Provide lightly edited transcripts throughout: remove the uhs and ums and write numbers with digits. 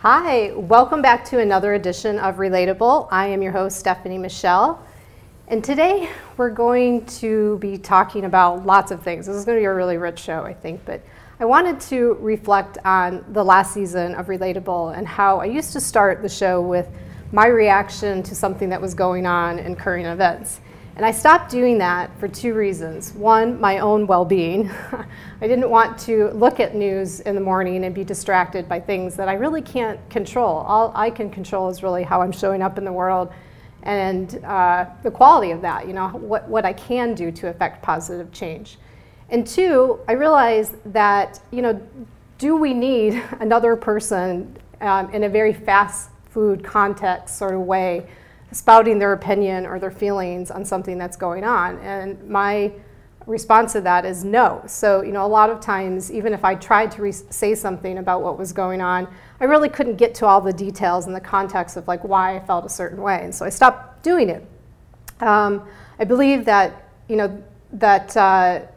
Hi, welcome back to another edition of Relatable. I am your host, Stephanie Michele, and today we're going to be talking about lots of things. This is going to be a really rich show, I think, but I wanted to reflect on the last season of Relatable and how I used to start the show with my reaction to something that was going on in current events. And I stopped doing that for two reasons. One, my own well-being. I didn't want to look at news in the morning and be distracted by things that I really can't control. All I can control is really how I'm showing up in the world and the quality of that, you know, what I can do to affect positive change. And two, I realized that, you know, do we need another person in a very fast food context sort of way spouting their opinion or their feelings on something that's going on? And my response to that is no. So, you know, a lot of times, even if I tried to say something about what was going on, I really couldn't get to all the details and the context of like why I felt a certain way. And so I stopped doing it. I believe that, you know, that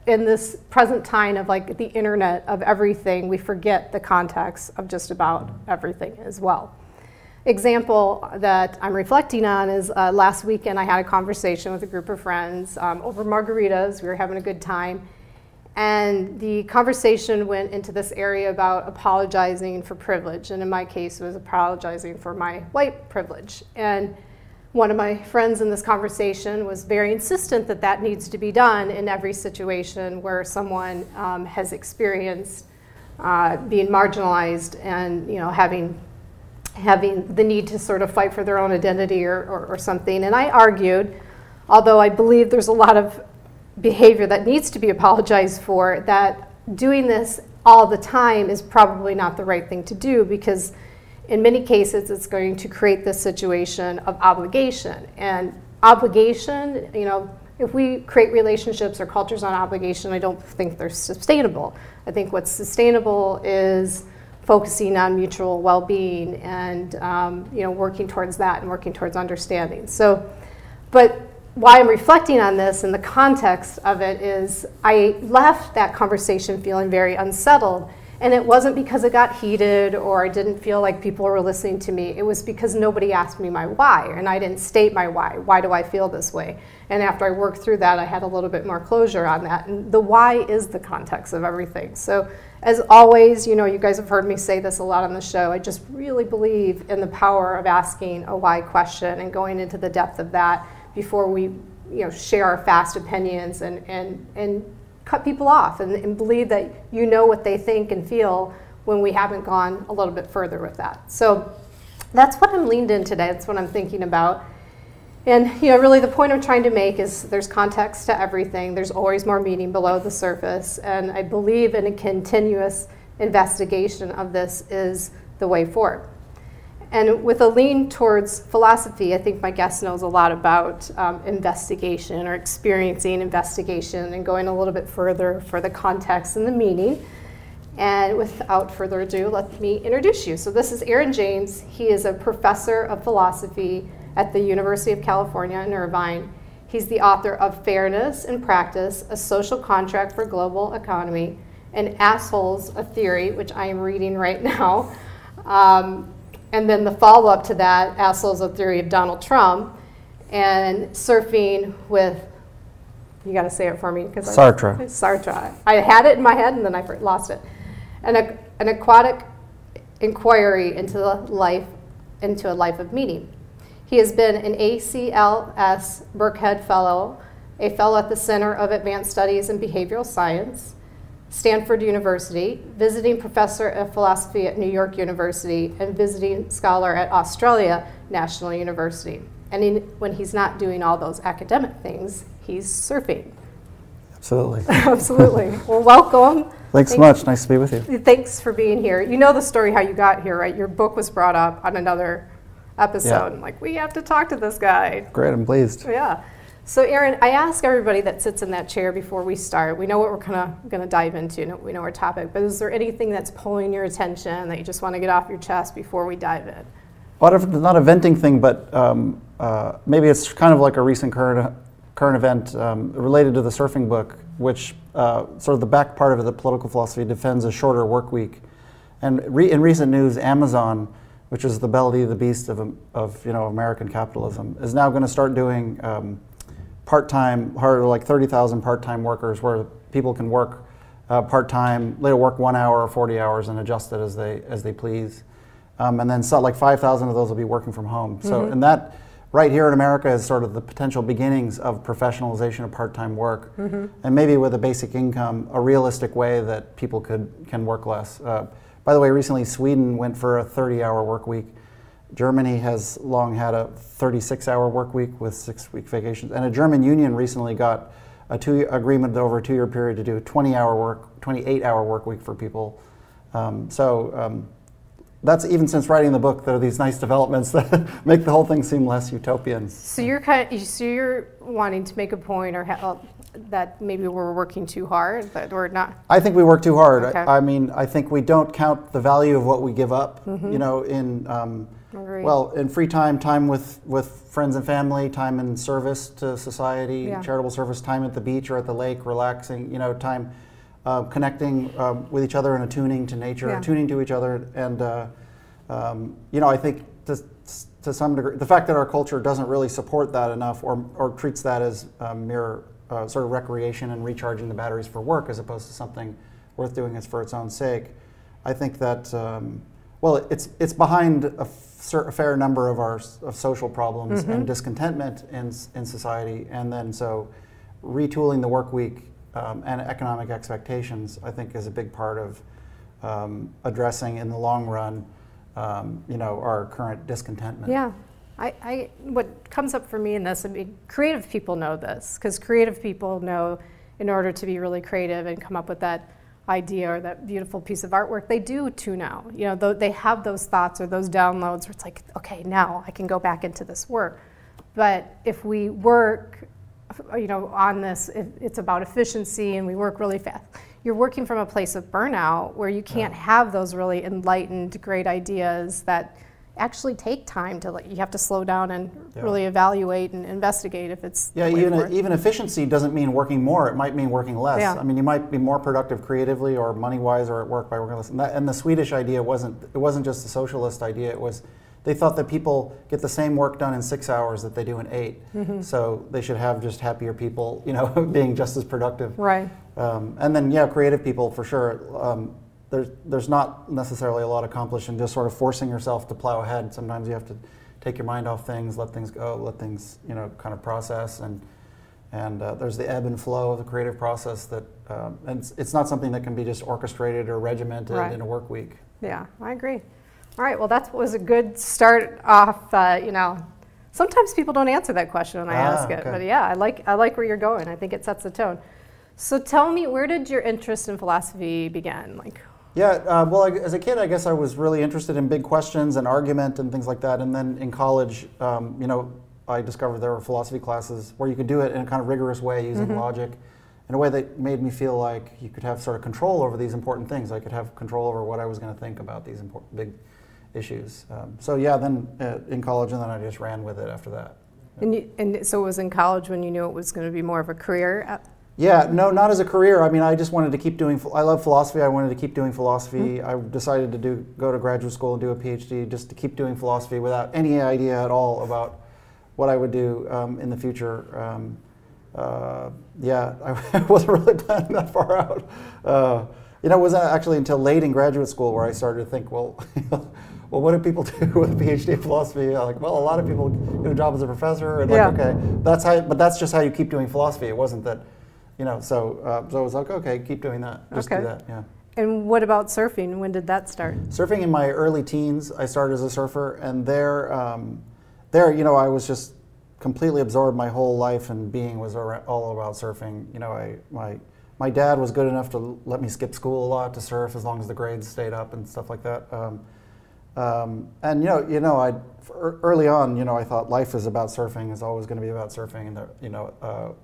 in this present time of like the internet of everything, we forget the context of just about everything as well. Example that I'm reflecting on is last weekend I had a conversation with a group of friends over margaritas. We were having a good time. And the conversation went into this area about apologizing for privilege. And in my case, it was apologizing for my white privilege. And one of my friends in this conversation was very insistent that that needs to be done in every situation where someone has experienced being marginalized and, you know, having the need to sort of fight for their own identity or something. And I argued, although I believe there's a lot of behavior that needs to be apologized for, that doing this all the time is probably not the right thing to do, because in many cases it's going to create this situation of obligation. And obligation, you know, if we create relationships or cultures on obligation, I don't think they're sustainable. I think what's sustainable is focusing on mutual well-being and you know, working towards that and working towards understanding. So, but why I'm reflecting on this in the context of it is I left that conversation feeling very unsettled, and it wasn't because it got heated or I didn't feel like people were listening to me. It was because nobody asked me my why, and I didn't state my why. Why do I feel this way? And after I worked through that, I had a little bit more closure on that. And the why is the context of everything. So as always, you know, you guys have heard me say this a lot on the show, I just really believe in the power of asking a why question and going into the depth of that before we, you know, share our fast opinions and cut people off and believe that you know what they think and feel when we haven't gone a little bit further with that. So that's what I'm leaned in today. That's what I'm thinking about. And, you know, really the point I'm trying to make is there's context to everything. There's always more meaning below the surface. And I believe in a continuous investigation of this is the way forward. And with a lean towards philosophy, I think my guest knows a lot about investigation or experiencing investigation and going a little bit further for the context and the meaning. And without further ado, let me introduce you. So this is Aaron James. He is a professor of philosophy at the University of California in Irvine. He's the author of Fairness in Practice, A Social Contract for Global Economy, and Assholes, a Theory, which I am reading right now. And then the follow-up to that, Assholes, a Theory of Donald Trump, and Surfing with, you gotta say it for me. Sartre. Sartre. I had it in my head and then I lost it. An Aquatic Inquiry into a life of meaning. He has been an ACLS Birkhead Fellow, a Fellow at the Center of Advanced Studies in Behavioral Science, Stanford University, visiting professor of philosophy at New York University, and visiting scholar at Australia National University. And when he's not doing all those academic things, he's surfing. Absolutely. Absolutely. Well, welcome. Thanks so much. Nice to be with you. Thanks for being here. You know the story how you got here, right? Your book was brought up on another episode. Yeah. I'm like, we have to talk to this guy. Great, I'm pleased. Yeah. So Aaron, I ask everybody that sits in that chair before we start, we know what we're kind of going to dive into, we know our topic, but is there anything that's pulling your attention that you just want to get off your chest before we dive in? Well, it's not a venting thing, but maybe it's kind of like a recent current event related to the surfing book, which sort of the back part of it, the political philosophy, defends a shorter work week And in recent news, Amazon, which is the belly of the beast of American capitalism, is now going to start doing part-time, like 30,000 part-time workers, where people can work part-time. They'll work 1 hour or 40 hours and adjust it as they please. And then like 5,000 of those will be working from home. So, and that right here in America is sort of the potential beginnings of professionalization of part-time work, and maybe with a basic income, a realistic way that people can work less. By the way, recently Sweden went for a 30-hour work week. Germany has long had a 36-hour work week with 6-week vacations, and a German union recently got agreement over a 2-year period to do a 28-hour work week for people. That's even since writing the book. There are these nice developments that make the whole thing seem less utopian. So you're wanting to make a point, or that maybe we're working too hard, that we're not. I think we work too hard. Okay. I think we don't count the value of what we give up. In free time with friends and family, time in service to society, charitable service, time at the beach or at the lake, relaxing. Time. Connecting with each other and attuning to nature, attuning to each other, and I think to some degree, the fact that our culture doesn't really support that enough, or treats that as mere sort of recreation and recharging the batteries for work, as opposed to something worth doing for its own sake. I think that it's behind a fair number of social problems and discontentment in society, and then so retooling the work week. And economic expectations, I think, is a big part of addressing, in the long run, our current discontentment. Yeah, what comes up for me in this, creative people know this, because creative people know, in order to be really creative and come up with that idea or that beautiful piece of artwork, they do tune out. They have those thoughts or those downloads where it's like, okay, now I can go back into this work. But if we work on this, it's about efficiency and we work really fast. You're working from a place of burnout where you can't have those really enlightened, great ideas that actually take time to, you have to slow down and really evaluate and investigate if it's even efficiency doesn't mean working more. It might mean working less. Yeah. You might be more productive creatively or money-wise or at work by working less. And the Swedish idea wasn't just a socialist idea. It was, they thought that people get the same work done in 6 hours that they do in 8. So they should have just happier people, being just as productive. Right. And then, creative people for sure. There's not necessarily a lot accomplished in just sort of forcing yourself to plow ahead. Sometimes you have to take your mind off things, let things go, let things, kind of process. And there's the ebb and flow of the creative process that, and it's not something that can be just orchestrated or regimented in a work week. Yeah, I agree. All right, well, that was a good start off. Sometimes people don't answer that question when I ask it, but I like where you're going. I think it sets the tone. So tell me, where did your interest in philosophy begin? As a kid, I guess I was really interested in big questions and argument and things like that. And then in college, I discovered there were philosophy classes where you could do it in a kind of rigorous way using logic, in a way that made me feel like you could have sort of control over these important things. I could have control over what I was going to think about these important big issues. Then in college, and then I just ran with it after that. And so it was in college when you knew it was going to be more of a career? No, not as a career. I just wanted to keep doing, I love philosophy. I wanted to keep doing philosophy. I decided to go to graduate school and do a PhD just to keep doing philosophy without any idea at all about what I would do in the future. I wasn't really planning that far out. It wasn't actually until late in graduate school where I started to think, well, what do people do with a PhD in philosophy? A lot of people get a job as a professor, and but that's just how you keep doing philosophy. It wasn't that, so I was like, okay, keep doing that. Just do that, yeah. And what about surfing? When did that start? Surfing in my early teens. I started as a surfer, and there, I was just completely absorbed. My whole life and being was all about surfing. My dad was good enough to let me skip school a lot to surf as long as the grades stayed up and stuff like that. Early on, I thought life is about surfing, is always going to be about surfing,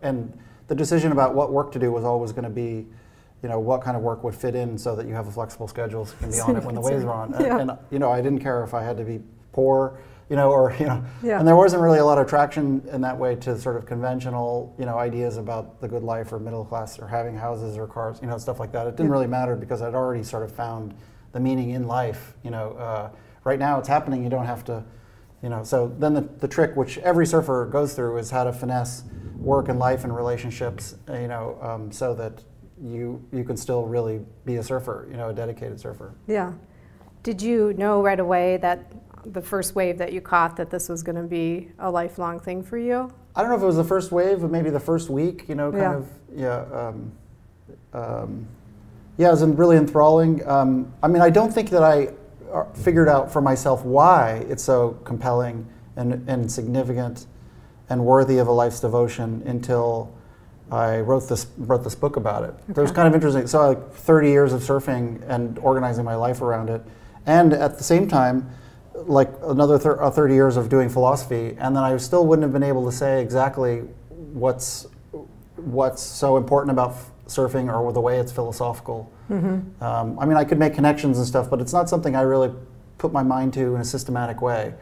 and the decision about what work to do was always going to be, what kind of work would fit in so that you have a flexible schedule so you can be on it when the waves are on. And I didn't care if I had to be poor, and there wasn't really a lot of traction in that way to sort of conventional, ideas about the good life or middle class or having houses or cars, stuff like that. It didn't really matter because I'd already sort of found the meaning in life. Right now it's happening. You don't have to, So then the trick, which every surfer goes through, is how to finesse work and life and relationships. So that you can still really be a surfer. A dedicated surfer. Yeah. Did you know right away that the first wave that you caught that this was going to be a lifelong thing for you? I don't know if it was the first wave, but maybe the first week. It was really enthralling. I don't think that I figured out for myself why it's so compelling and significant and worthy of a life's devotion until I wrote this book about it. Okay. It was kind of interesting. So like 30 years of surfing and organizing my life around it, and at the same time, like another 30 years of doing philosophy, and then I still wouldn't have been able to say exactly what's so important about surfing or the way it's philosophical. Mm-hmm. I could make connections and stuff, but it's not something I really put my mind to in a systematic way.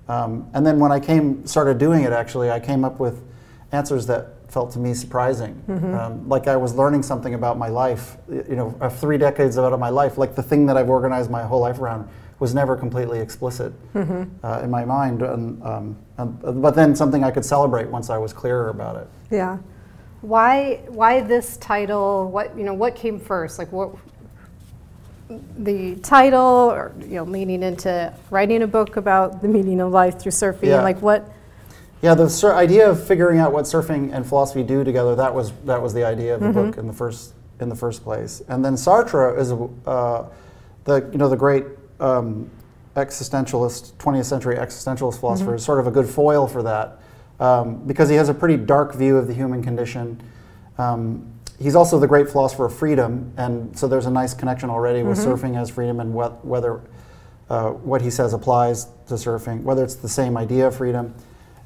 And then when I started doing it, actually, I came up with answers that felt to me surprising. Mm-hmm. Like I was learning something about my life, 3 decades out of my life, like the thing that I've organized my whole life around was never completely explicit in my mind, but then something I could celebrate once I was clearer about it. Yeah. Why this title? What came first? Like what the title, or leaning into writing a book about the meaning of life through surfing? Yeah. Like what? Yeah, the idea of figuring out what surfing and philosophy do together, that was the idea of the book in the first place. And then Sartre is the great existentialist, 20th century existentialist philosopher, is sort of a good foil for that, because he has a pretty dark view of the human condition. He's also the great philosopher of freedom, and so there's a nice connection already with surfing as freedom, and whether what he says applies to surfing, whether it's the same idea of freedom.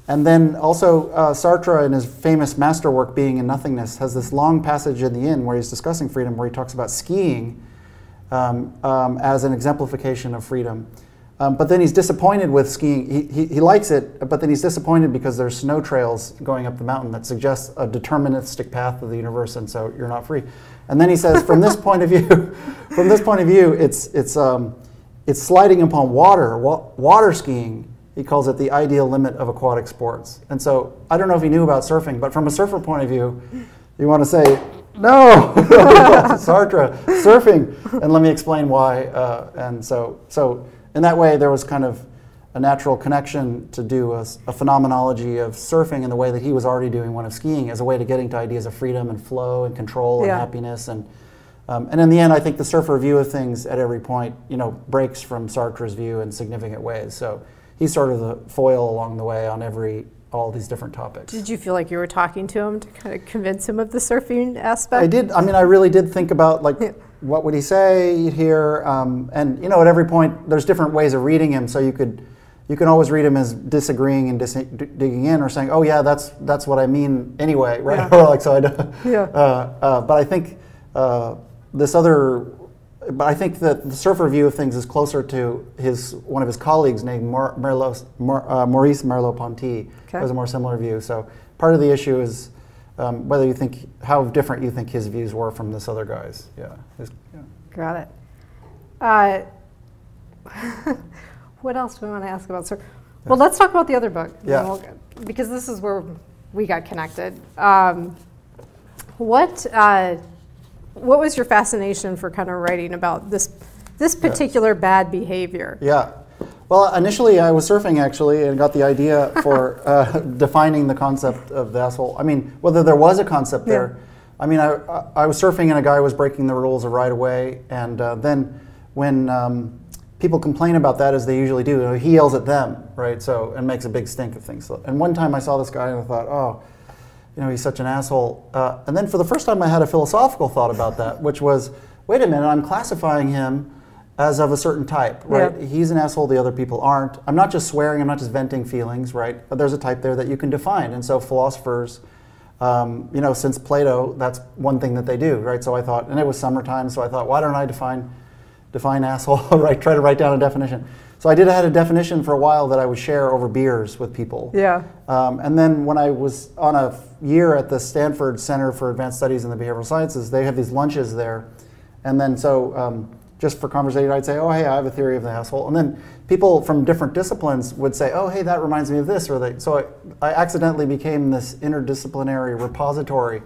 And then also Sartre, in his famous masterwork, Being in Nothingness, has this long passage in the end where he's discussing freedom, where he talks about skiing as an exemplification of freedom. But then he's disappointed with skiing. He likes it, but then he's disappointed because there's snow trails going up the mountain that suggest a deterministic path of the universe, and so you're not free. And then he says, from this point of view, it's sliding upon water. Water skiing, he calls it the ideal limit of aquatic sports. And so I don't know if he knew about surfing, but from a surfer point of view, you want to say, no, Sartre, surfing, and let me explain why. And so in that way, there was kind of a natural connection to do a phenomenology of surfing in the way that he was already doing one of skiing, as a way to getting to ideas of freedom and flow and control and happiness. And in the end, I think the surfer view of things at every point, breaks from Sartre's view in significant ways. So he's sort of the foil along the way on all these different topics. Did you feel like you were talking to him to kind of convince him of the surfing aspect? I did. I really did think about what would he say here, and at every point there's different ways of reading him. So you can always read him as disagreeing and digging in, or saying, oh yeah, that's what I mean anyway, right? Yeah. Or so I don't. Yeah. But I think I think that the surfer view of things is closer to one of his colleagues named Maurice Merleau-Ponty. Okay. Has a more similar view. So part of the issue is whether you think how different you think his views were from this other guy's. Yeah. Got it. What else do we want to ask about surf? Well, let's talk about the other book. Yeah. Because this is where we got connected. What was your fascination for kind of writing about this particular bad behavior? Yeah. Well, initially I was surfing actually and got the idea for defining the concept of the asshole. Whether there was a concept there. I was surfing and a guy was breaking the rules of right of way, and then when people complain about that, as they usually do, he yells at them, right? So, and makes a big stink of things. And one time I saw this guy and I thought, oh, he's such an asshole. And then for the first time I had a philosophical thought about that, which was, wait a minute, I'm classifying him as of a certain type, right? Yeah. He's an asshole, the other people aren't. I'm not just swearing, I'm not just venting feelings, right? But there's a type there that you can define. And so philosophers, since Plato, that's one thing that they do, right? So I thought, and it was summertime, so I thought, why don't I define asshole, right? Try to write down a definition. So I had a definition for a while that I would share over beers with people. Yeah. And then when I was on a year at the Stanford Center for Advanced Studies in the Behavioral Sciences, they have these lunches there. And then just for conversation, I'd say, oh, hey, I have a theory of the asshole. And then people from different disciplines would say, oh, hey, that reminds me of this. So I accidentally became this interdisciplinary repository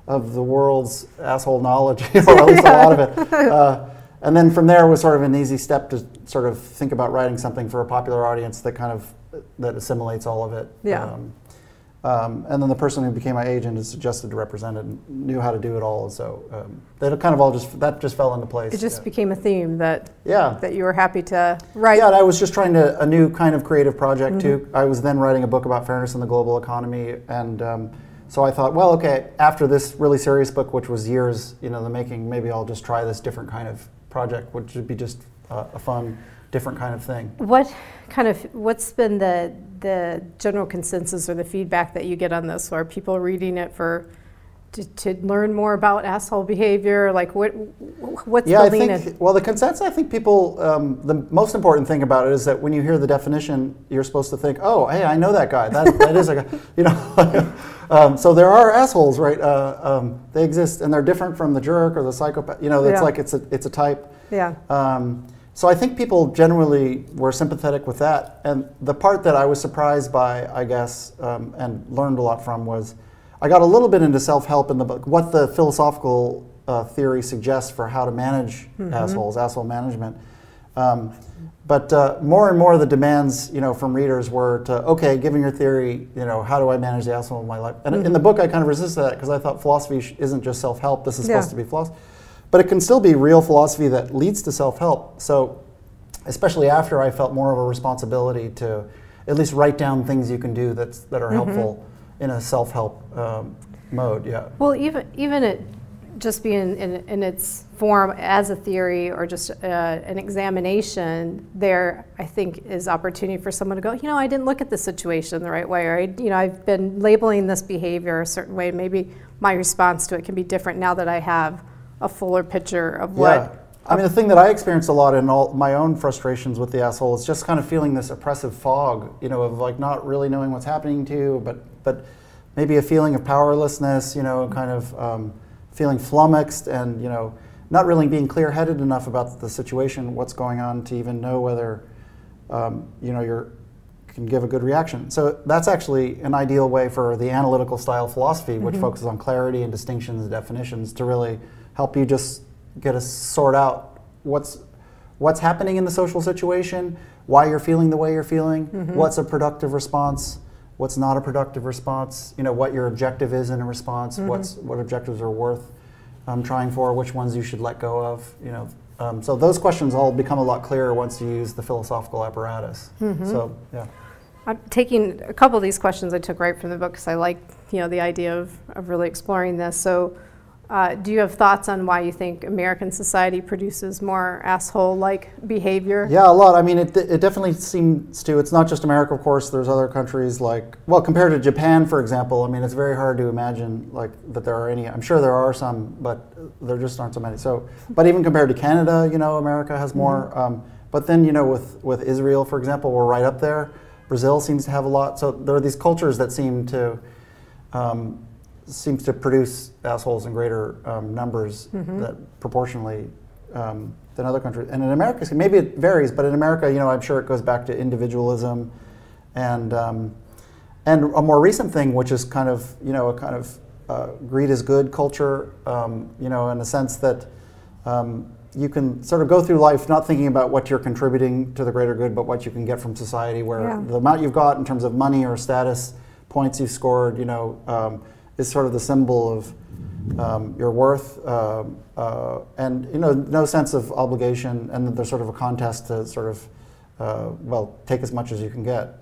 of the world's asshole knowledge, or at least a lot of it. And then from there was sort of an easy step to sort of think about writing something for a popular audience that assimilates all of it. Yeah. And then the person who became my agent is suggested to represent it and knew how to do it all. So that kind of all just fell into place. It just became a theme that yeah. that you were happy to write. Yeah, and I was just trying a new kind of creative project too. I was then writing a book about fairness in the global economy, and so I thought, well, okay, after this really serious book, which was years, the making, maybe I'll just try this different kind of project, which would be just a fun, different kind of thing. What's been the general consensus or the feedback that you get on this? Are people reading it to learn more about asshole behavior? Like what's the lean? Well, the consensus, I think people, the most important thing about it is that when you hear the definition, you're supposed to think, oh, hey, I know that guy. That is a guy. So there are assholes, right? They exist, and they're different from the jerk or the psychopath. It's like it's a type. Yeah. So I think people generally were sympathetic with that. And the part that I was surprised by, I guess, and learned a lot from was, I got a little bit into self-help in the book, what the philosophical theory suggests for how to manage assholes, asshole management. But more and more of the demands, from readers were to, okay, given your theory, how do I manage the asshole in my life? And in the book, I kind of resisted that because I thought philosophy isn't just self-help. This is supposed to be philosophy. But it can still be real philosophy that leads to self-help. So especially after I felt more of a responsibility to at least write down things you can do that are helpful in a self-help mode, yeah. Well, even it just being in its form as a theory or just an examination, there I think is opportunity for someone to go, I didn't look at the situation the right way, or I've been labeling this behavior a certain way, and maybe my response to it can be different now that I have a fuller picture of what. Yeah. I mean, the thing that I experienced a lot in all my own frustrations with the asshole is just kind of feeling this oppressive fog, of like not really knowing what's happening to you, but maybe a feeling of powerlessness, kind of feeling flummoxed and, not really being clear-headed enough about the situation, what's going on to even know whether, you can give a good reaction. So that's actually an ideal way for the analytical style philosophy, which focuses on clarity and distinctions and definitions to really help you just get to sort out what's happening in the social situation, why you're feeling the way you're feeling, what's a productive response, what's not a productive response, what your objective is in a response, what objectives are worth trying for, which ones you should let go of, so those questions all become a lot clearer once you use the philosophical apparatus. So, yeah. I'm taking a couple of these questions I took right from the book because I like, the idea of really exploring this. So, do you have thoughts on why you think American society produces more asshole-like behavior? Yeah, a lot. I mean, it definitely seems to. It's not just America, of course. There's other countries compared to Japan, for example. I mean, it's very hard to imagine that there are any. I'm sure there are some, but there just aren't so many. So, but even compared to Canada, America has more. But then, with Israel, for example, we're right up there. Brazil seems to have a lot. So there are these cultures that seems to produce assholes in greater numbers that proportionally than other countries. And in America, maybe it varies, but in America, I'm sure it goes back to individualism and a more recent thing, which is kind of, greed is good culture, in the sense that you can sort of go through life not thinking about what you're contributing to the greater good, but what you can get from society, where the amount you've got in terms of money or status, points you've scored, is sort of the symbol of your worth, and no sense of obligation, and there's sort of a contest to sort of, take as much as you can get,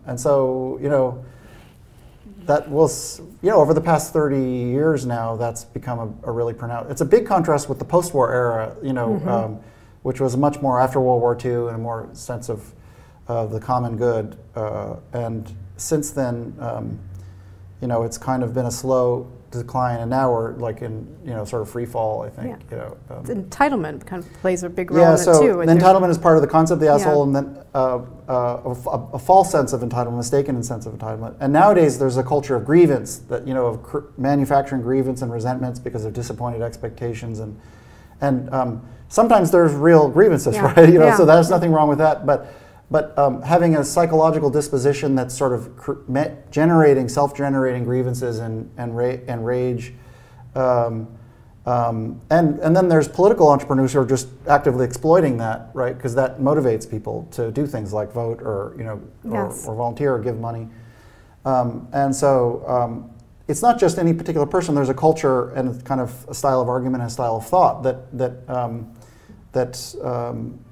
and so that was, over the past 30 years now, that's become a really pronounced. It's a big contrast with the post-war era, which was much more after World War II and a more sense of the common good, and since then. It's kind of been a slow decline, and now we're in sort of free fall, I think. Entitlement kind of plays a big role in it too. The entitlement is part of the concept of the asshole, and then a false sense of entitlement, mistaken sense of entitlement. And nowadays there's a culture of grievance, that of manufacturing grievance and resentments because of disappointed expectations, and sometimes there's real grievances, right? So there's nothing wrong with that. But having a psychological disposition that's sort of self-generating grievances and rage, and then there's political entrepreneurs who are just actively exploiting that, right? Because that motivates people to do things like vote or or volunteer or give money, and so it's not just any particular person. There's a culture and kind of a style of argument and a style of thought that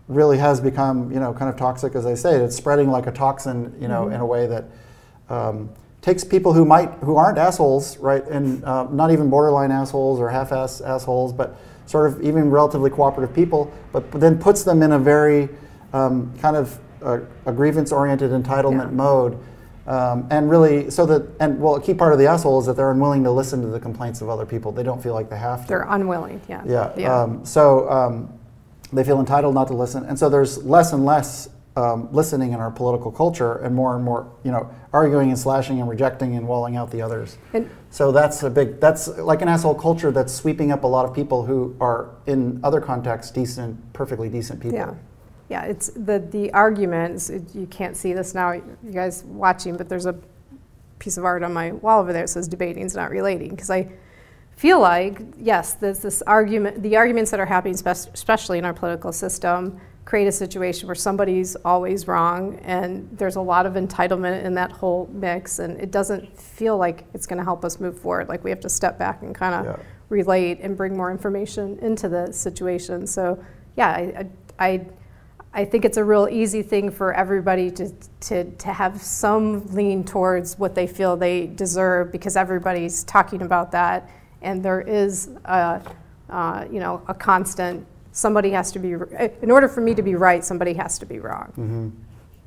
really has become kind of toxic, as I say. It's spreading like a toxin, in a way that takes people who aren't assholes, right, and not even borderline assholes or half-ass assholes, but sort of even relatively cooperative people, but then puts them in a very kind of a grievance-oriented entitlement mode, and really a key part of the asshole is that they're unwilling to listen to the complaints of other people. They don't feel like they have to. They're unwilling, they feel entitled not to listen, and so there's less and less listening in our political culture, and more, arguing and slashing and rejecting and walling out the others. So that's like an asshole culture that's sweeping up a lot of people who are in other contexts perfectly decent people. Yeah, it's the arguments. You can't see this now, you guys watching, but there's a piece of art on my wall over there that says "Debating's not relating," because I feel like, yes, there's this argument, the arguments that are happening, especially in our political system, create a situation where somebody's always wrong, and there's a lot of entitlement in that whole mix, and it doesn't feel like it's going to help us move forward. Like we have to step back and kind of relate and bring more information into the situation. So yeah, I think it's a real easy thing for everybody to have some lean towards what they feel they deserve, because everybody's talking about that. And there is a constant, somebody has to be, in order for me to be right, somebody has to be wrong.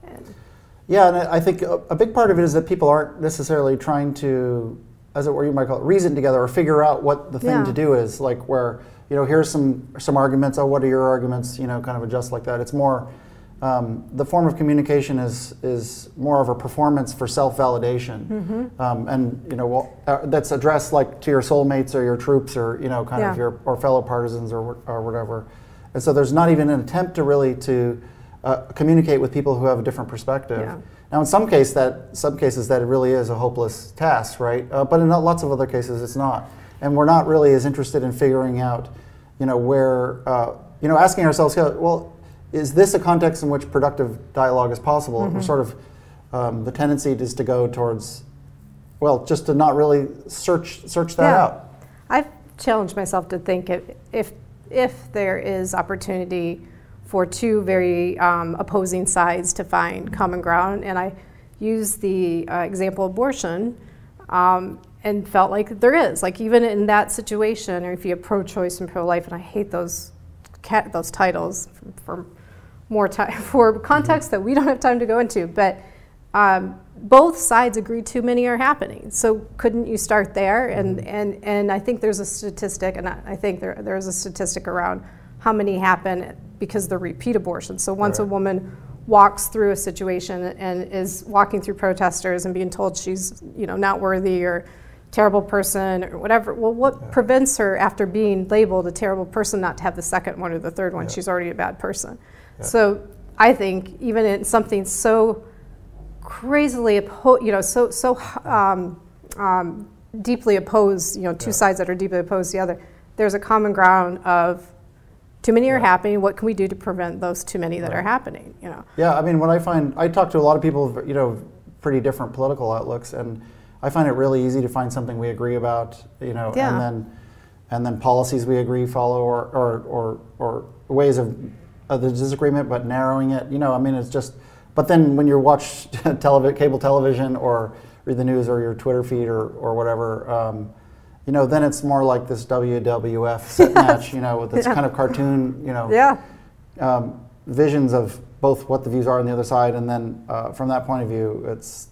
And I think a big part of it is that people aren't necessarily trying to, as it were, you might call it, reason together or figure out what the thing to do is. Like where, here's some arguments, what are your arguments, kind of adjust like that. It's more, the form of communication is more of a performance for self-validation, and that's addressed like to your soulmates or your troops or kind of your fellow partisans or whatever, and so there's not even an attempt to really communicate with people who have a different perspective. Now, in some cases that it really is a hopeless task, right? But in lots of other cases it's not, and we're not really as interested in figuring out, where asking ourselves, well, is this a context in which productive dialogue is possible? Or sort of the tendency is to go towards, just to not really search that out. I've challenged myself to think if there is opportunity for two very opposing sides to find common ground, and I use the example of abortion, and felt like there is, like even in that situation, or if you have pro-choice and pro-life, and I hate those titles for more time for context that we don't have time to go into, but both sides agree too many are happening. So couldn't you start there? And I think there's a statistic, and I think there is a statistic around how many happen because they're repeat abortions. So once a woman walks through a situation and is walking through protesters and being told she's not worthy or terrible person or whatever, well, what prevents her after being labeled a terrible person not to have the second one or the third one? She's already a bad person. So I think even in something so crazily deeply opposed, two sides that are deeply opposed to the other, there's a common ground of too many are happening. What can we do to prevent those too many that are happening? Yeah, I mean, I talk to a lot of people, pretty different political outlooks, and I find it really easy to find something we agree about, and then policies we follow, or ways of the disagreement, but narrowing it. I mean, it's just. But then when you watch cable television or read the news or your Twitter feed or whatever, then it's more like this WWF set match, with this kind of cartoon, visions of both what the views are on the other side, and then from that point of view, it's.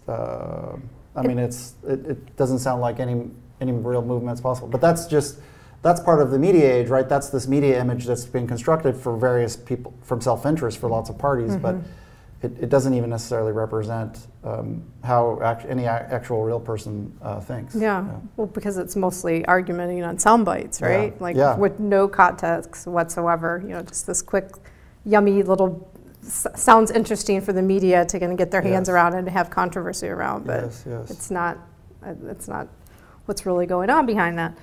It doesn't sound like any real movement's possible. But that's part of the media age, right? That's this media image that's being constructed for various people from self-interest for lots of parties. But it doesn't even necessarily represent how any actual real person thinks. Yeah. Well, because it's mostly argumenting on sound bites, right? With no context whatsoever. Just this quick, yummy little sounds interesting for the media to kind of get their hands around and have controversy around, but it's not what's really going on behind that.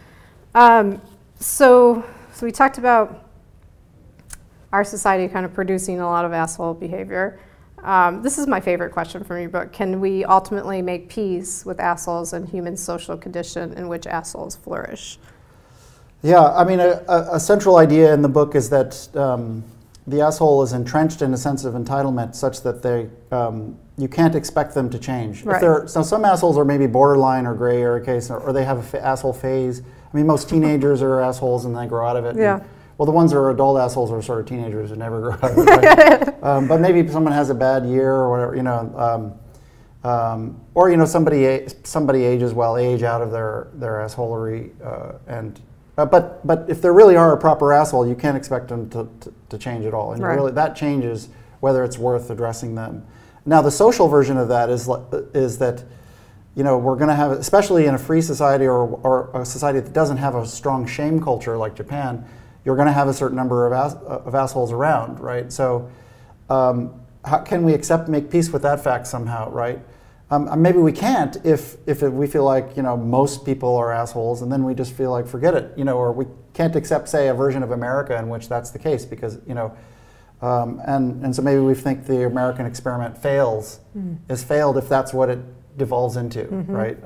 So we talked about our society kind of producing a lot of asshole behavior. This is my favorite question from your book. Can we ultimately make peace with assholes and human social condition in which assholes flourish? Yeah, I mean, a central idea in the book is that the asshole is entrenched in a sense of entitlement such that you can't expect them to change. Right. So some assholes are maybe borderline or gray area case, or they have an asshole phase. I mean, most teenagers are assholes and they grow out of it. Yeah. Well, the ones that are adult assholes are sort of teenagers who never grow out of it. Right? But maybe someone has a bad year or whatever, or somebody ages well, age out of their assholery, but if they really are a proper asshole, you can't expect them to change at all, and really that changes whether it's worth addressing them. Now, the social version of that is that we're going to have, especially in a free society or a society that doesn't have a strong shame culture like Japan, you're going to have a certain number of assholes around, right? So how can we make peace with that fact somehow, right? Maybe we can't if we feel like most people are assholes, and then we just feel like forget it, or we can't accept, say, a version of America in which that's the case, because and so maybe we think the American experiment is failed if that's what it devolves into, right?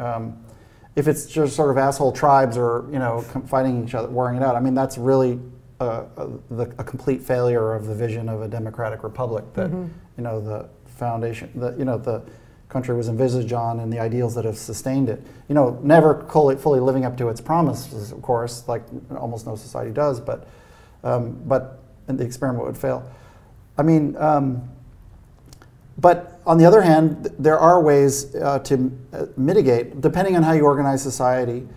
If it's just sort of asshole tribes or fighting each other, warring it out, I mean that's really a complete failure of the vision of a democratic republic that the foundation, the country was envisaged on, and the ideals that have sustained it. Never fully living up to its promises, of course, like almost no society does, but the experiment would fail. I mean, but on the other hand, there are ways to mitigate, depending on how you organize society.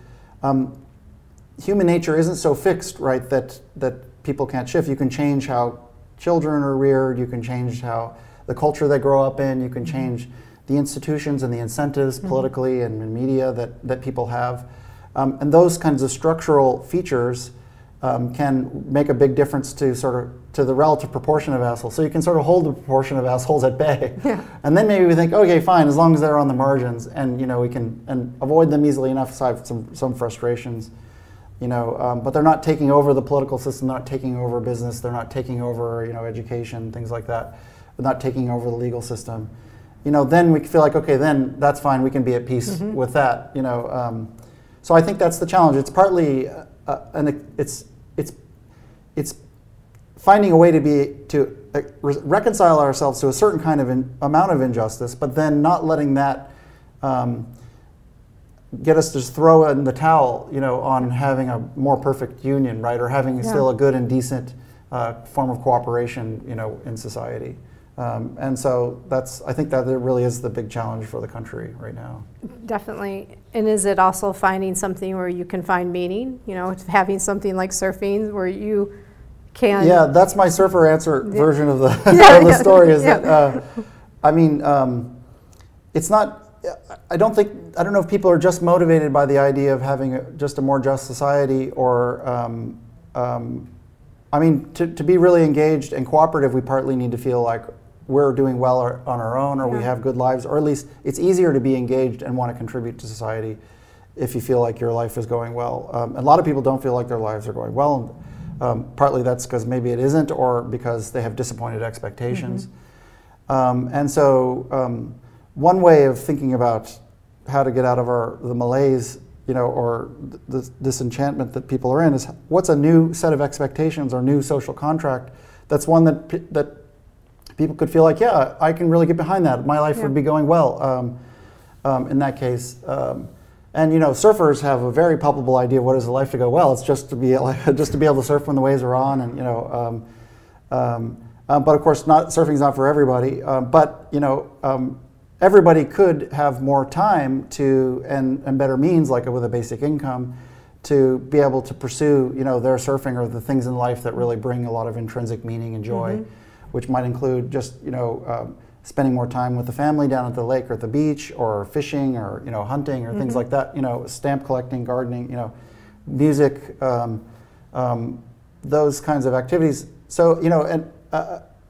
Human nature isn't so fixed, right, that people can't shift. You can change how children are reared, you can change how the culture they grow up in, you can change the institutions and the incentives politically and in media that people have. And those kinds of structural features can make a big difference to the relative proportion of assholes. So you can sort of hold the proportion of assholes at bay. Yeah. And then maybe we think, okay, fine, as long as they're on the margins and we can avoid them easily enough aside from some frustrations. But they're not taking over the political system, they're not taking over business, they're not taking over education, things like that. They're not taking over the legal system. Then we feel like, okay, then that's fine, we can be at peace with that. So I think that's the challenge. It's partly it's finding a way to reconcile ourselves to a certain kind of amount of injustice, but then not letting that get us to just throw in the towel, on having a more perfect union, right, or having still a good and decent form of cooperation, in society. And so I think that it really is the big challenge for the country right now. Definitely. And is it also finding something where you can find meaning? Having something like surfing where you can... Yeah, that's my surfer answer version of the story is that, I mean, it's not... I don't know if people are just motivated by the idea of having just a more just society or... I mean, to be really engaged and cooperative, we partly need to feel like we're doing well on our own, or we have good lives, or at least it's easier to be engaged and want to contribute to society if you feel like your life is going well. A lot of people don't feel like their lives are going well. Partly that's because maybe it isn't, or because they have disappointed expectations. And so one way of thinking about how to get out of the malaise, or the disenchantment that people are in is what's a new set of expectations or new social contract that's one that people could feel like, yeah, I can really get behind that. My life would be going well in that case. And surfers have a very palpable idea of what is a life to go well. It's just to be able to surf when the waves are on, and but of course, surfing's not for everybody. But everybody could have more time and better means, like with a basic income, to be able to pursue their surfing or the things in life that really bring a lot of intrinsic meaning and joy, which might include just spending more time with the family down at the lake or at the beach, or fishing, or hunting, or things like that. Stamp collecting, gardening, music, those kinds of activities. So and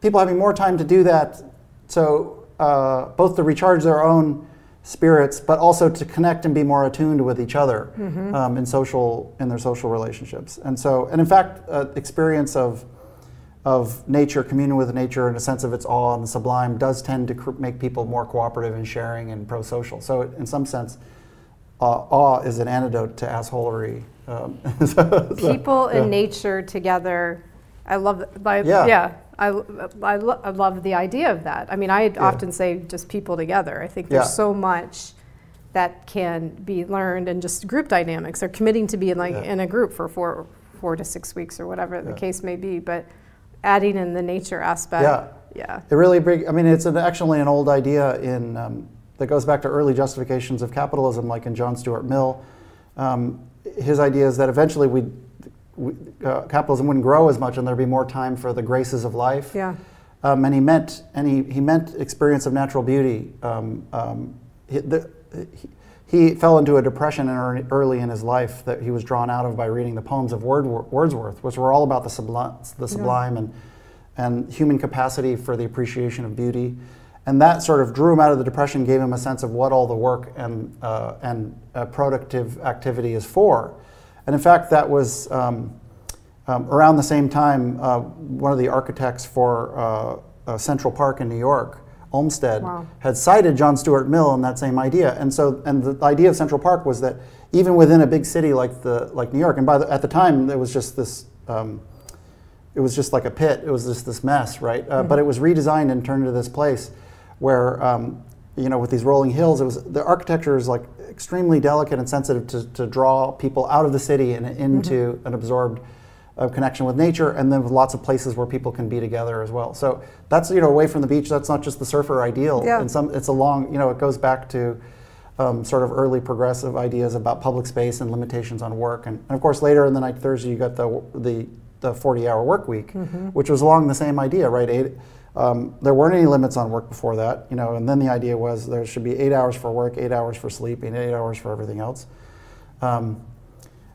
people having more time to do that. So both to recharge their own spirits, but also to connect and be more attuned with each other in their social relationships. And in fact, experience of nature, communion with nature in a sense of its awe and the sublime, does tend to make people more cooperative and sharing and pro-social. So in some sense, awe is an antidote to assholery. People and nature together. I love I love the idea of that. I mean, I often say just people together. I think there's so much that can be learned in just group dynamics, or committing to be in a group for 4 to 6 weeks or whatever the case may be. But adding in the nature aspect, it really I mean, it's actually an old idea that goes back to early justifications of capitalism, like in John Stuart Mill. His idea is that eventually capitalism wouldn't grow as much, and there'd be more time for the graces of life. And he meant experience of natural beauty. He fell into a depression early in his life that he was drawn out of by reading the poems of Wordsworth, which were all about the sublime and human capacity for the appreciation of beauty. And that sort of drew him out of the depression, gave him a sense of what all the work and productive activity is for. And in fact, that was around the same time, one of the architects for Central Park in New York, Olmsted, had cited John Stuart Mill in that same idea. And the idea of Central Park was that even within a big city like New York, and at the time it was just this, it was just like a pit. It was just this mess, right? But it was redesigned and turned into this place where, with these rolling hills, the architecture is like extremely delicate and sensitive to draw people out of the city and into an absorbed connection with nature, and then with lots of places where people can be together as well. So that's away from the beach. That's not just the surfer ideal. It's a long, it goes back to sort of early progressive ideas about public space and limitations on work, and of course later in the 1930s you got the 40-hour work week, which was along the same idea, right? There weren't any limits on work before that, and then the idea was there should be 8 hours for work, 8 hours for sleep, and 8 hours for everything else.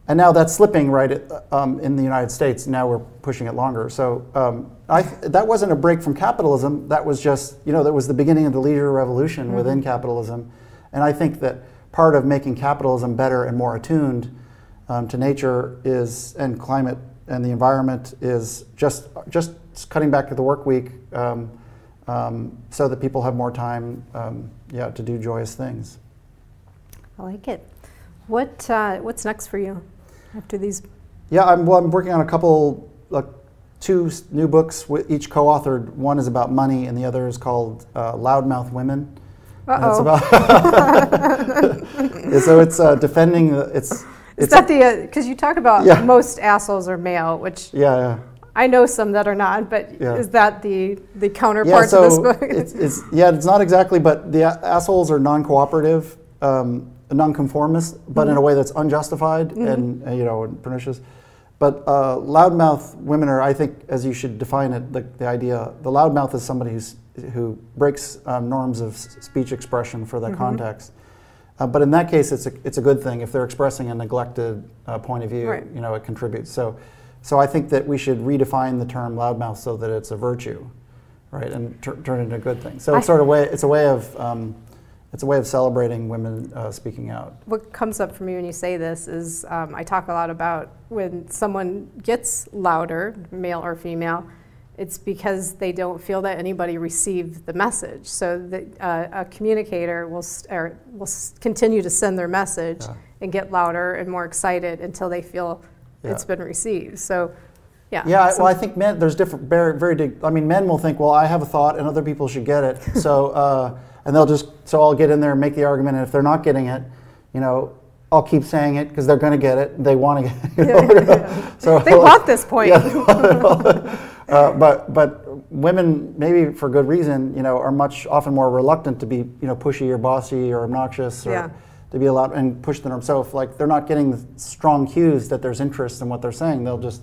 And now that's slipping, right, in the United States. Now we're pushing it longer. So that wasn't a break from capitalism. That was just, that was the beginning of the leisure revolution within capitalism. And I think that part of making capitalism better and more attuned to nature and climate and the environment is just cutting back to the work week so that people have more time to do joyous things. I like it. What's next for you after these? Yeah, I'm working on a couple, 2 new books, each co-authored. One is about money, and the other is called Loudmouth Women. It's about so it's defending it's. Is that because you talk about most assholes are male, which I know some that are not, but is that the counterpart to this book? It's not exactly, but the assholes are non-cooperative, non-conformist, but in a way that's unjustified and and pernicious. But loudmouth women are, I think, as you should define it, the idea. The loudmouth is somebody who breaks norms of speech expression for that context. But in that case, it's a good thing if they're expressing a neglected point of view. Right. It contributes. So I think that we should redefine the term loudmouth so that it's a virtue, right, and turn it into a good thing. So it's a way of celebrating women speaking out. What comes up for me when you say this is I talk a lot about when someone gets louder, male or female, it's because they don't feel that anybody received the message. So that a communicator will continue to send their message and get louder and more excited until they feel it's been received. So, well, I think men, there's different, very, I mean, men will think, well, I have a thought and other people should get it. So, and so I'll get in there and make the argument, and if they're not getting it, I'll keep saying it because they're going to get it. They want to get it. So they want this point. But women, maybe for good reason, are often more reluctant to be, pushy or bossy or obnoxious or to be allowed and push the norm. So if they're not getting the strong cues that there's interest in what they're saying, they'll just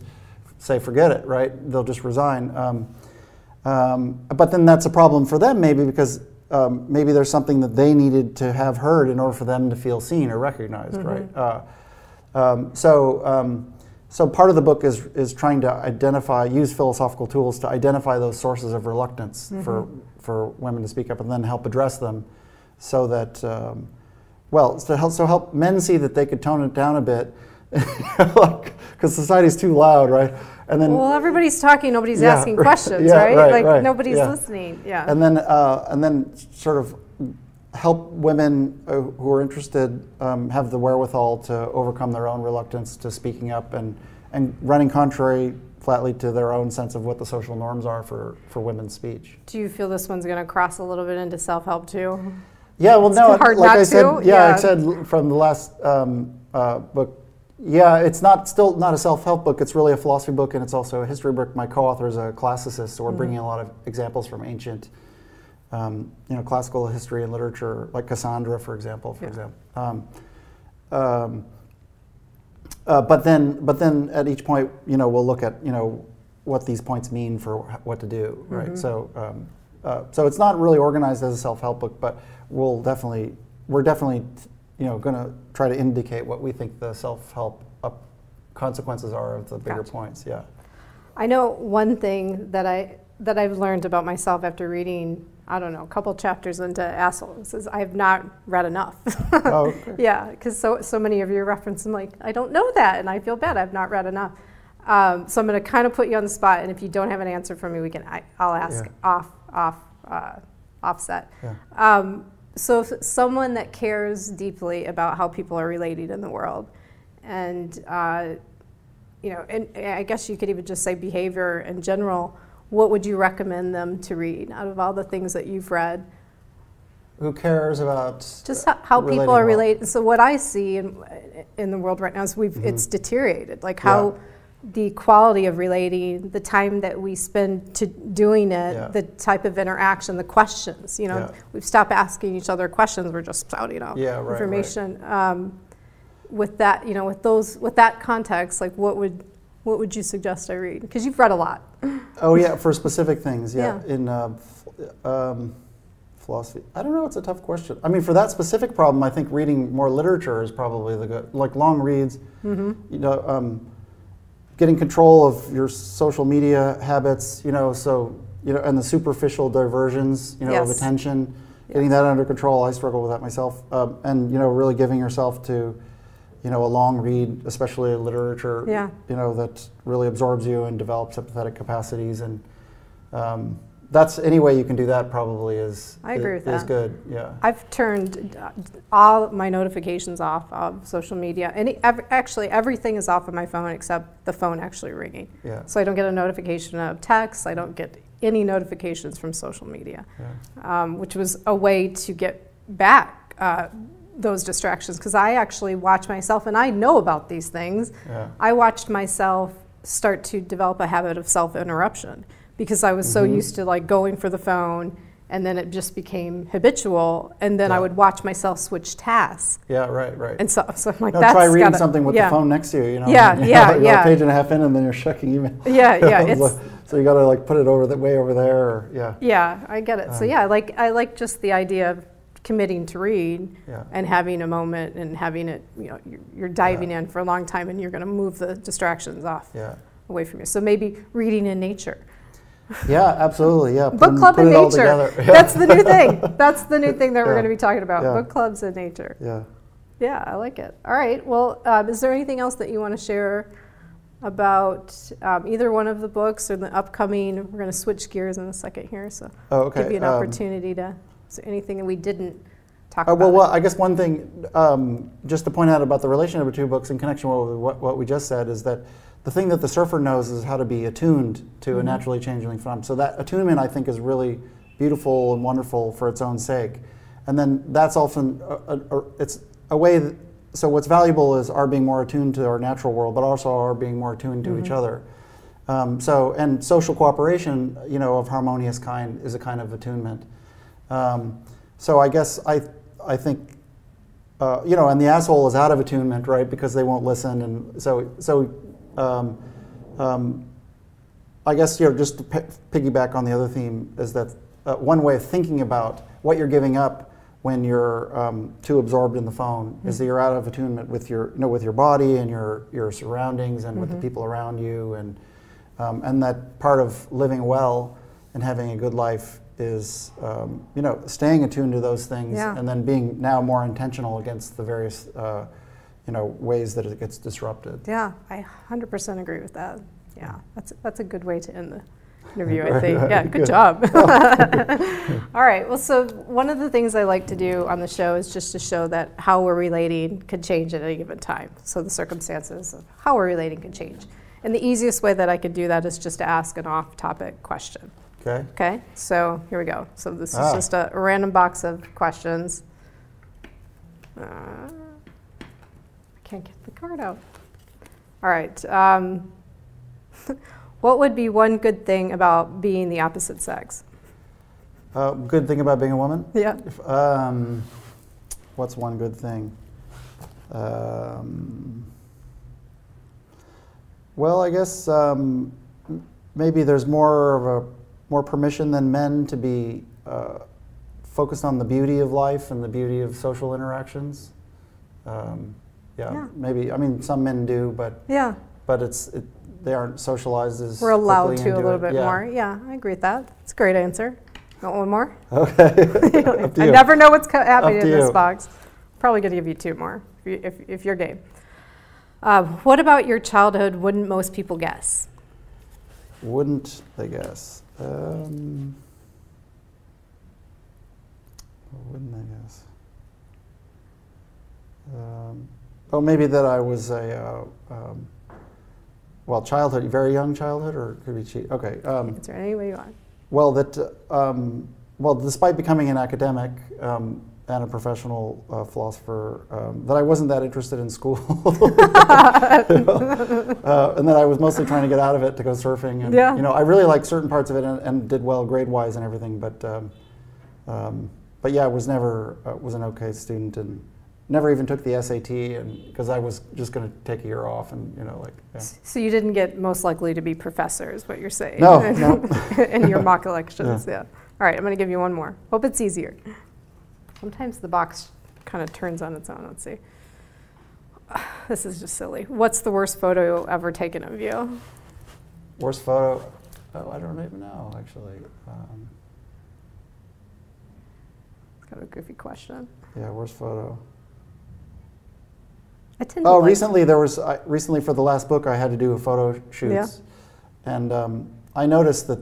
say forget it, right? They'll just resign. But then that's a problem for them maybe because maybe there's something that they needed to have heard in order for them to feel seen or recognized, right? So part of the book is trying to use philosophical tools to identify those sources of reluctance for women to speak up and then help address them so that, help men see that they could tone it down a bit because society's too loud, right? And then, well, everybody's talking, nobody's asking questions, right? Like nobody's listening, And then sort of help women who are interested have the wherewithal to overcome their own reluctance to speaking up and running contrary flatly to their own sense of what the social norms are for women's speech. Do you feel this one's going to cross a little bit into self-help too? Yeah, well, no, hard like not I said, to. I said from the last book. Yeah, it's still not a self-help book. It's really a philosophy book, and it's also a history book. My co-author is a classicist, so we're bringing a lot of examples from ancient, classical history and literature, like Cassandra, for example. But then at each point, we'll look at what these points mean for what to do, right? So it's not really organized as a self-help book, but we're definitely going to try to indicate what we think the self-help consequences are of the bigger points. Yeah. I know one thing that I've learned about myself after reading, I don't know, a couple chapters into Assholes is I have not read enough. Oh, okay. Yeah, because so many of your references, I'm like, I don't know that, and I feel bad. I've not read enough. So I'm going to kind of put you on the spot, and if you don't have an answer for me, I'll ask offset. Yeah. So someone that cares deeply about how people are related in the world, and and I guess you could even just say behavior in general, what would you recommend them to read out of all the things that you've read? Who cares about just how people are related? So what I see in the world right now is it's deteriorated. Like how the quality of relating, the time that we spend to doing it, the type of interaction, the questions. We've stopped asking each other questions. We're just spouting out information. Right. With that, with that context, like what would you suggest I read? Because you've read a lot. Oh yeah, for specific things. Yeah. In philosophy, I don't know. It's a tough question. I mean, for that specific problem, I think reading more literature is probably the good. Like long reads. Getting control of your social media habits, and the superficial diversions, of attention, getting that under control. I struggle with that myself, and really giving yourself to, a long read, especially literature, that really absorbs you and develops empathetic capacities, and that's any way you can do that. Probably is. I agree with that. Is good. Yeah. I've turned all my notifications off of social media, and actually everything is off of my phone except the phone actually ringing. Yeah. So I don't get a notification of texts. I don't get any notifications from social media, which was a way to get back those distractions, because I actually watch myself, and I know about these things. Yeah. I watched myself start to develop a habit of self-interruption, because I was so used to like going for the phone, and then it just became habitual, and then I would watch myself switch tasks. Yeah, right. And so I'm like, that's try reading something with the phone next to you. You're a page and a half in, and then you're checking email. So you got to put it way over there. Or, Yeah, I get it. So I like just the idea of committing to read and having a moment and having it. You're diving in for a long time, and you're going to move the distractions off away from you. So maybe reading in nature. Yeah, absolutely. Yeah, book club in nature. That's the new thing. That's the new thing that we're going to be talking about. Book clubs in nature. Yeah. Yeah, I like it. All right. Well, is there anything else that you want to share about either one of the books or the upcoming? We're going to switch gears in a second here, so give you an opportunity to. Is there anything that we didn't talk about? Well, I guess one thing just to point out about the relationship of two books in connection with what we just said is that the thing that the surfer knows is how to be attuned to a naturally changing phenomenon. So that attunement, I think, is really beautiful and wonderful for its own sake. And then that's often, it's a way, so what's valuable is our being more attuned to our natural world, but also our being more attuned to each other. And social cooperation, of harmonious kind is a kind of attunement. So I guess I think, and the asshole is out of attunement, right, because they won't listen. And I guess, you know, just to piggyback on the other theme is that one way of thinking about what you're giving up when you're too absorbed in the phone is that you're out of attunement with your, you know, with your body and your surroundings and with the people around you, and that part of living well and having a good life is, you know, staying attuned to those things and then being now more intentional against the various, you know, ways that it gets disrupted. Yeah, I 100% agree with that. Yeah, that's a good way to end the interview, I think. Yeah, good job. All right, well, so one of the things I like to do on the show is just to show that how we're relating could change at any given time. So the circumstances of how we're relating could change. And the easiest way that I could do that is just to ask an off-topic question. Okay. Okay, so here we go. So this is just a random box of questions. I can't get the card out. All right. What would be one good thing about being the opposite sex? Good thing about being a woman? Yeah. What's one good thing? Well, I guess maybe there's more permission than men to be focused on the beauty of life and the beauty of social interactions. Yeah, maybe. I mean, some men do, but they aren't socialized as we're allowed quickly to a into little it. bit more. Yeah, I agree with that. It's a great answer. Want one more? Okay. I never know what's happening in this box. Probably going to give you two more if you're game. What about your childhood wouldn't most people guess? Wouldn't they guess? Wouldn't they guess? Oh, maybe that I was a well, childhood, very young childhood, or could be cheat. Okay. Answer any way you want. Well, well, despite becoming an academic and a professional philosopher, that I wasn't that interested in school, and that I was mostly trying to get out of it to go surfing. And you know, I really liked certain parts of it and did well grade-wise and everything, but yeah, I was never was an okay student and never even took the SAT, and because I was just going to take a year off, and you know, like. Yeah. So you didn't get most likely to be professor, is what you're saying? No, no. In your mock elections, yeah. All right, I'm going to give you one more. Hope it's easier. Sometimes the box kind of turns on its own. Let's see. This is just silly. What's the worst photo ever taken of you? Worst photo? Oh, I don't even know, actually. It's kind of a goofy question. Yeah, worst photo. I tend to recently there was recently for the last book I had to do a photo shoots, and I noticed that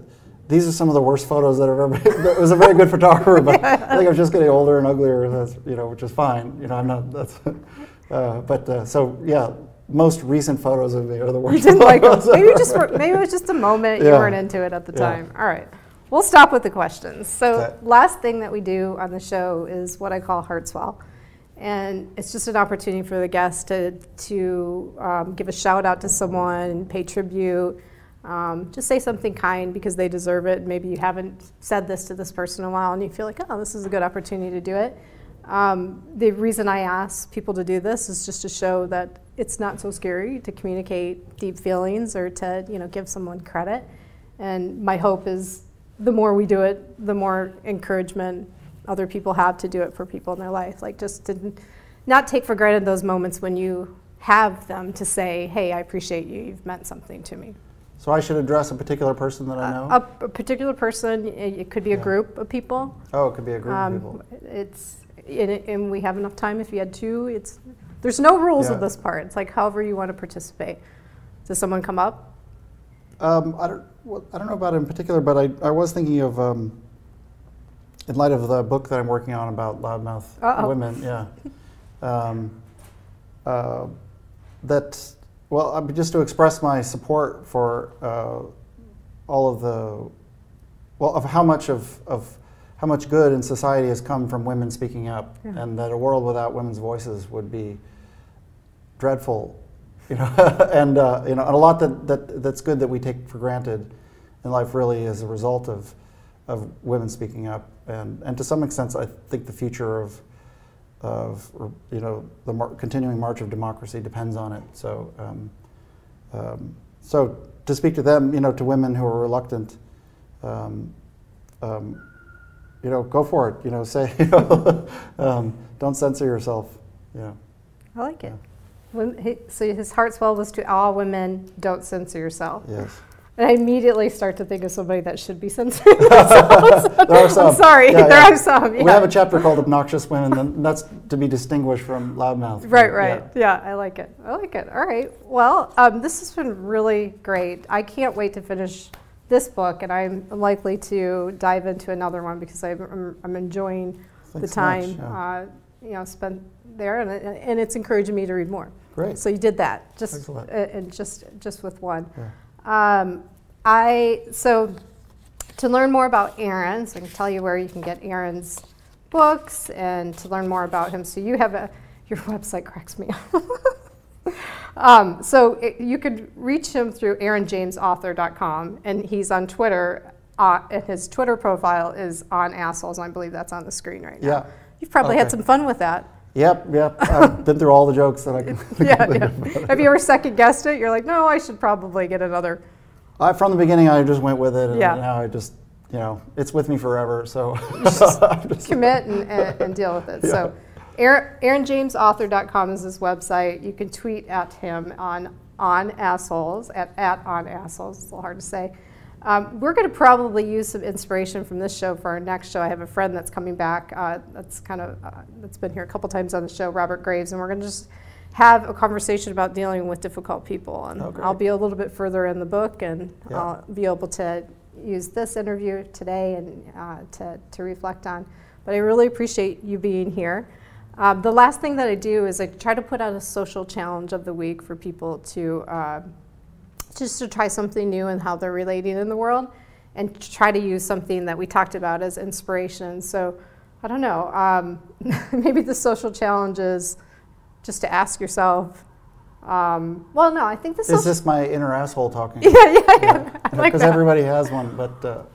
these are some of the worst photos that I've ever. It was a very good photographer, but I think I was just getting older and uglier. That's, you know, which is fine. You know, I'm not. That's. So yeah, most recent photos of me are the worst. You didn't like them. Maybe it was just a moment you weren't into it at the time. All right, we'll stop with the questions. So last thing that we do on the show is what I call heart swell. And it's just an opportunity for the guest to give a shout out to someone, pay tribute, just say something kind because they deserve it. Maybe you haven't said this to this person in a while and you feel like, oh, this is a good opportunity to do it. The reason I ask people to do this is just to show that it's not so scary to communicate deep feelings or to, you know, give someone credit. And my hope is the more we do it, the more encouragement other people have to do it for people in their life. Like, just to not take for granted those moments when you have them to say, hey, I appreciate you, you've meant something to me. So I should address a particular person that I know? A particular person, it could be a group of people. Oh, it could be a group of people. And we have enough time if you had two. There's no rules with this part. It's like however you want to participate. Does someone come up? I don't know about it in particular, but I was thinking of, in light of the book that I'm working on about loudmouth women, just to express my support for all of the, of how much how much good in society has come from women speaking up, and that a world without women's voices would be dreadful, you know, and you know, and a lot that's good that we take for granted in life really is a result of women speaking up, and to some extent, I think the future of you know, the continuing march of democracy depends on it. So to speak to them, to women who are reluctant, go for it. Say, don't censor yourself. Yeah. I like it. So his heart's well was to all women, don't censor yourself. Yes. And I immediately start to think of somebody that should be censoring themselves. There are some. I'm sorry, there are some. Yeah. We have a chapter called Obnoxious Women, and that's to be distinguished from loudmouth. Right. Yeah, I like it. All right. Well, this has been really great. I can't wait to finish this book, and I'm likely to dive into another one because I'm enjoying the time spent there, and it's encouraging me to read more. Great. So you did that, Excellent. And just with one. Yeah. So to learn more about Aaron, so I can tell you where you can get Aaron's books and to learn more about him. So you have your website cracks me up. You could reach him through aaronjamesauthor.com, and he's on Twitter, and his Twitter profile is On Assholes, and I believe that's on the screen right now. Yeah. You've probably had some fun with that. Yep. I've been through all the jokes that I can think of. Have you ever second guessed it? You're like, no, I should probably get another. From the beginning, I just went with it, and now I just, it's with me forever. So just commit and deal with it. Yeah. So, AaronJamesAuthor.com is his website. You can tweet at him on assholes at on assholes. It's a little hard to say. We're going to probably use some inspiration from this show for our next show. I have a friend that's coming back that's been here a couple times on the show, Robert Graves, and we're going to just have a conversation about dealing with difficult people. And I'll be a little bit further in the book, and I'll be able to use this interview today and to reflect on. But I really appreciate you being here. The last thing that I do is I try to put out a social challenge of the week for people to just to try something new and how they're relating in the world, and try to use something that we talked about as inspiration. So I don't know, maybe the social challenge is just to ask yourself, I think this is this my inner asshole talking? Yeah. Because everybody has one, but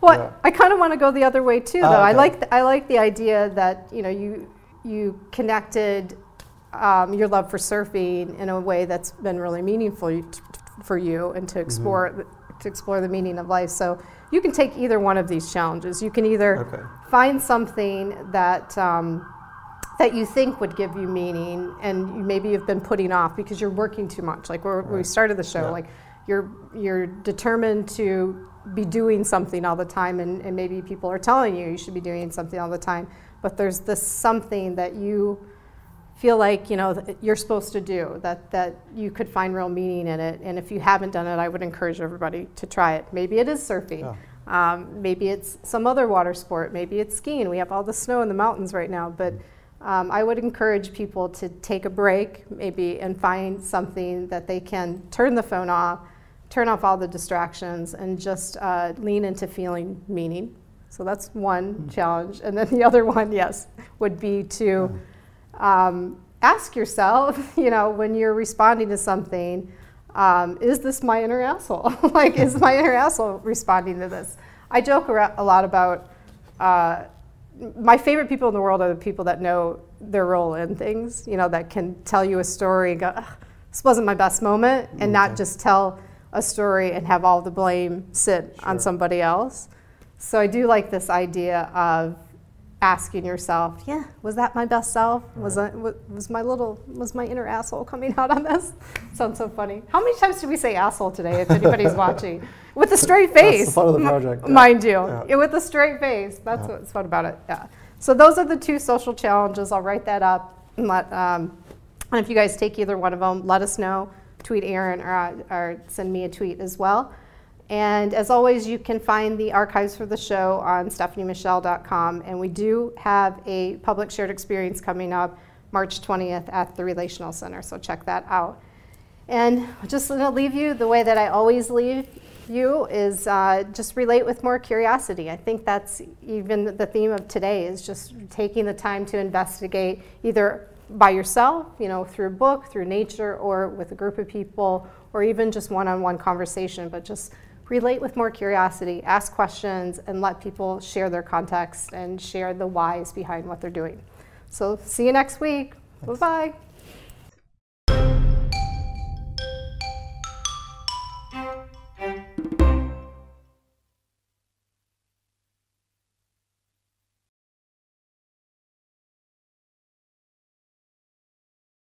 I kind of want to go the other way too, though. Okay. I like the idea that you connected your love for surfing in a way that's been really meaningful for you, and to explore the meaning of life. So you can take either one of these challenges. You can either find something that that you think would give you meaning, and maybe you've been putting off because you're working too much. Like we started the show, like you're determined to be doing something all the time, and maybe people are telling you should be doing something all the time, but there's this something that you feel like you're supposed to do, that you could find real meaning in it. And if you haven't done it, I would encourage everybody to try it. Maybe it is surfing. Maybe it's some other water sport. Maybe it's skiing. We have all the snow in the mountains right now, but I would encourage people to take a break maybe and find something that they can turn the phone off, turn off all the distractions, and just lean into feeling meaning. So that's one challenge. And then the other one, would be to ask yourself, when you're responding to something, is this my inner asshole? Like, is my inner asshole responding to this? I joke a lot about my favorite people in the world are the people that know their role in things, that can tell you a story and go, this wasn't my best moment, and not just tell a story and have all the blame sit on somebody else. So I do like this idea of asking yourself, was that my best self? Was my inner asshole coming out on this? Sounds so funny. How many times did we say asshole today, if anybody's watching? With a straight face. That's the fun of the project. Mind you. With a straight face. That's what's fun about it. So those are the two social challenges. I'll write that up. And if you guys take either one of them, let us know. Tweet Aaron or send me a tweet as well. And as always, you can find the archives for the show on stephaniemichele.com. And we do have a public shared experience coming up March 20th at the Relational Center, so check that out. And just going to leave you the way that I always leave you is just relate with more curiosity. I think that's even the theme of today, is just taking the time to investigate either by yourself, through a book, through nature, or with a group of people, or even just one-on-one conversation, but just relate with more curiosity, ask questions, and let people share their context and share the whys behind what they're doing. So see you next week. Bye-bye.